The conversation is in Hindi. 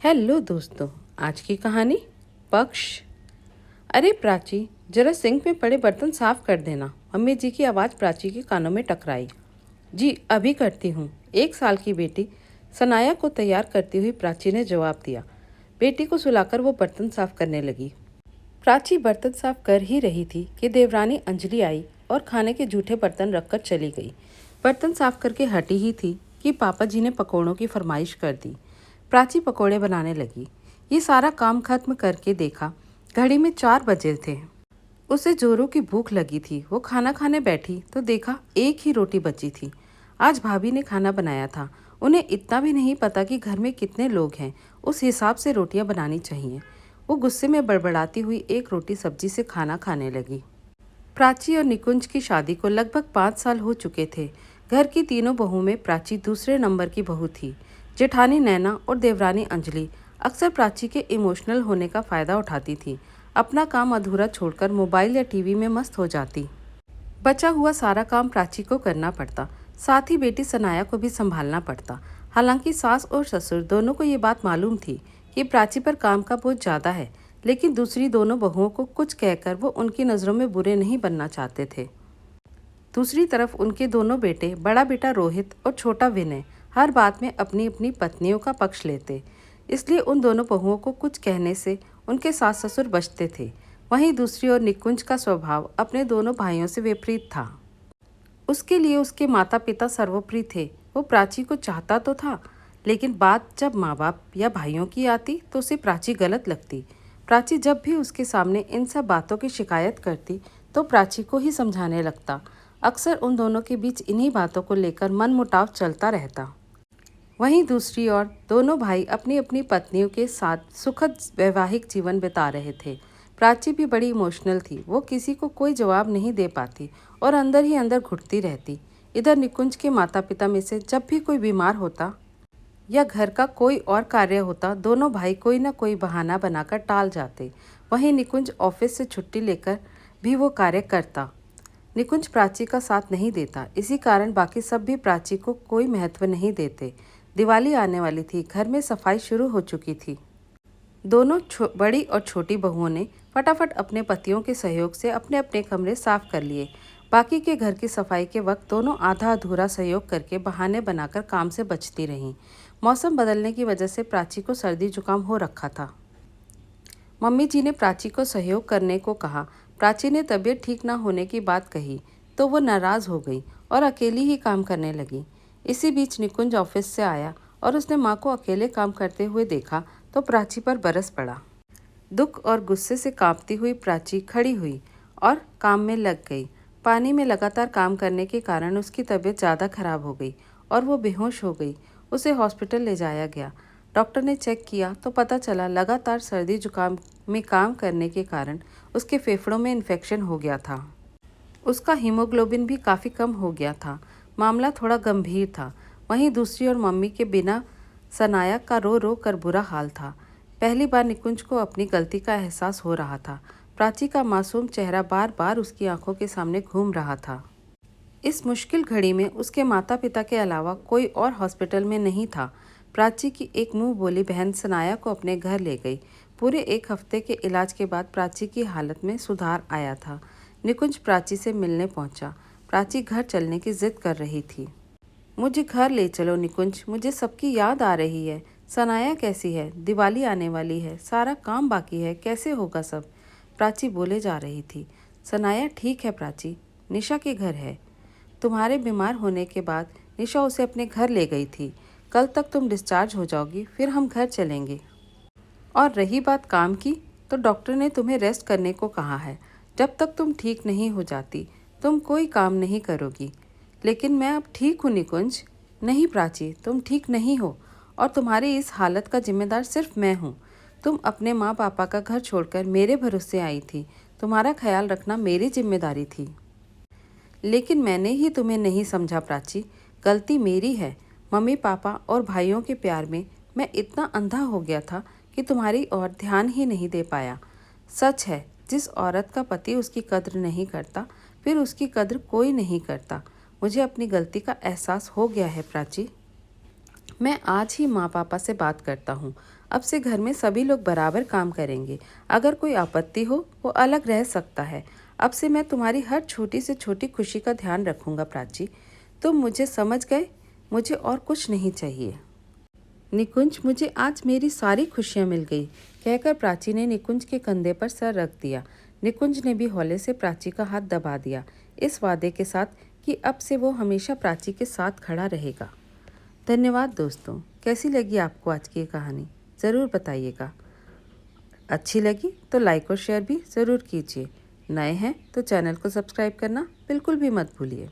हेलो दोस्तों। आज की कहानी पक्ष। अरे प्राची, जरा सिंक में पड़े बर्तन साफ कर देना। मम्मी जी की आवाज़ प्राची के कानों में टकराई। जी अभी करती हूँ। 1 साल की बेटी सनाया को तैयार करती हुई प्राची ने जवाब दिया। बेटी को सुलाकर वो बर्तन साफ करने लगी। प्राची बर्तन साफ कर ही रही थी कि देवरानी अंजलि आई और खाने के जूठे बर्तन रखकर चली गई। बर्तन साफ करके हटी ही थी कि पापा जी ने पकौड़ों की फरमाइश कर दी। प्राची पकौड़े बनाने लगी। ये सारा काम खत्म करके देखा, घड़ी में 4 बजे थे। उसे जोरों की भूख लगी थी। वो खाना खाने बैठी तो देखा एक ही रोटी बची थी। आज भाभी ने खाना बनाया था। उन्हें इतना भी नहीं पता कि घर में कितने लोग हैं, उस हिसाब से रोटियां बनानी चाहिए। वो गुस्से में बड़बड़ाती हुई एक रोटी सब्जी से खाना खाने लगी। प्राची और निकुंज की शादी को लगभग 5 साल हो चुके थे। घर की तीनों बहुओं में प्राची दूसरे नंबर की बहू थी। जेठानी नैना और देवरानी अंजलि अक्सर प्राची के इमोशनल होने का फ़ायदा उठाती थी। अपना काम अधूरा छोड़कर मोबाइल या टीवी में मस्त हो जाती। बचा हुआ सारा काम प्राची को करना पड़ता, साथ ही बेटी सनाया को भी संभालना पड़ता। हालांकि सास और ससुर दोनों को ये बात मालूम थी कि प्राची पर काम का बोझ ज़्यादा है, लेकिन दूसरी दोनों बहुओं को कुछ कहकर वो उनकी नज़रों में बुरे नहीं बनना चाहते थे। दूसरी तरफ उनके दोनों बेटे, बड़ा बेटा रोहित और छोटा विनय, हर बात में अपनी अपनी पत्नियों का पक्ष लेते। इसलिए उन दोनों बहुओं को कुछ कहने से उनके सास ससुर बचते थे। वहीं दूसरी ओर निकुंज का स्वभाव अपने दोनों भाइयों से विपरीत था। उसके लिए उसके माता पिता सर्वोपरि थे। वो प्राची को चाहता तो था, लेकिन बात जब माँ बाप या भाइयों की आती तो उसे प्राची गलत लगती। प्राची जब भी उसके सामने इन सब बातों की शिकायत करती तो प्राची को ही समझाने लगता। अक्सर उन दोनों के बीच इन्हीं बातों को लेकर मनमुटाव चलता रहता। वहीं दूसरी ओर दोनों भाई अपनी अपनी पत्नियों के साथ सुखद वैवाहिक जीवन बिता रहे थे। प्राची भी बड़ी इमोशनल थी। वो किसी को कोई जवाब नहीं दे पाती और अंदर ही अंदर घुटती रहती। इधर निकुंज के माता पिता में से जब भी कोई बीमार होता या घर का कोई और कार्य होता, दोनों भाई कोई ना कोई बहाना बनाकर टाल जाते। वहीं निकुंज ऑफिस से छुट्टी लेकर भी वो कार्य करता। निकुंज प्राची का साथ नहीं देता, इसी कारण बाकी सब भी प्राची को कोई महत्व नहीं देते। दिवाली आने वाली थी। घर में सफाई शुरू हो चुकी थी। दोनों बड़ी और छोटी बहुओं ने फटाफट अपने पतियों के सहयोग से अपने अपने कमरे साफ कर लिए। बाकी के घर की सफाई के वक्त दोनों आधा अधूरा सहयोग करके बहाने बनाकर काम से बचती रहीं। मौसम बदलने की वजह से प्राची को सर्दी जुकाम हो रखा था। मम्मी जी ने प्राची को सहयोग करने को कहा। प्राची ने तबीयत ठीक ना होने की बात कही तो वो नाराज़ हो गई और अकेली ही काम करने लगी। इसी बीच निकुंज ऑफिस से आया और उसने माँ को अकेले काम करते हुए देखा तो प्राची पर बरस पड़ा। दुख और गुस्से से कांपती हुई प्राची खड़ी हुई और काम में लग गई। पानी में लगातार काम करने के कारण उसकी तबीयत ज़्यादा खराब हो गई और वो बेहोश हो गई। उसे हॉस्पिटल ले जाया गया। डॉक्टर ने चेक किया तो पता चला लगातार सर्दी जुकाम में काम करने के कारण उसके फेफड़ों में इन्फेक्शन हो गया था। उसका हीमोग्लोबिन भी काफ़ी कम हो गया था। मामला थोड़ा गंभीर था। वहीं दूसरी ओर मम्मी के बिना सनाया का रो रो कर बुरा हाल था। पहली बार निकुंज को अपनी गलती का एहसास हो रहा था। प्राची का मासूम चेहरा बार बार उसकी आंखों के सामने घूम रहा था। इस मुश्किल घड़ी में उसके माता पिता के अलावा कोई और हॉस्पिटल में नहीं था। प्राची की एक मुंह बोली बहन सनाया को अपने घर ले गई। पूरे 1 हफ्ते के इलाज के बाद प्राची की हालत में सुधार आया था। निकुंज प्राची से मिलने पहुंचा। प्राची घर चलने की जिद कर रही थी। मुझे घर ले चलो निकुंज, मुझे सबकी याद आ रही है। सनाया कैसी है? दिवाली आने वाली है, सारा काम बाकी है, कैसे होगा सब? प्राची बोले जा रही थी। सनाया ठीक है प्राची, निशा के घर है। तुम्हारे बीमार होने के बाद निशा उसे अपने घर ले गई थी। कल तक तुम डिस्चार्ज हो जाओगी, फिर हम घर चलेंगे। और रही बात काम की, तो डॉक्टर ने तुम्हें रेस्ट करने को कहा है। जब तक तुम ठीक नहीं हो जाती तुम कोई काम नहीं करोगी। लेकिन मैं अब ठीक हूँ निकुंज। नहीं प्राची, तुम ठीक नहीं हो और तुम्हारी इस हालत का जिम्मेदार सिर्फ मैं हूँ। तुम अपने माँ पापा का घर छोड़कर मेरे भरोसे आई थी। तुम्हारा ख्याल रखना मेरी जिम्मेदारी थी। लेकिन मैंने ही तुम्हें नहीं समझा प्राची। गलती मेरी है। मम्मी पापा और भाइयों के प्यार में मैं इतना अंधा हो गया था कि तुम्हारी ओर ध्यान ही नहीं दे पाया। सच है, जिस औरत का पति उसकी कद्र नहीं करता फिर उसकी कद्र कोई नहीं करता। मुझे अपनी गलती का एहसास हो गया है प्राची। मैं आज ही माँ पापा से बात करता हूँ। अब से घर में सभी लोग बराबर काम करेंगे। अगर कोई आपत्ति हो वो अलग रह सकता है। अब से मैं तुम्हारी हर छोटी से छोटी खुशी का ध्यान रखूंगा प्राची। तुम मुझे समझ गए? मुझे और कुछ नहीं चाहिए। निकुंज, मुझे आज मेरी सारी खुशियाँ मिल गई, कहकर प्राची ने निकुंज के कंधे पर सर रख दिया। निकुंज ने भी हौले से प्राची का हाथ दबा दिया, इस वादे के साथ कि अब से वो हमेशा प्राची के साथ खड़ा रहेगा। धन्यवाद दोस्तों। कैसी लगी आपको आज की ये कहानी? ज़रूर बताइएगा। अच्छी लगी तो लाइक और शेयर भी ज़रूर कीजिए। नए हैं तो चैनल को सब्सक्राइब करना बिल्कुल भी मत भूलिए।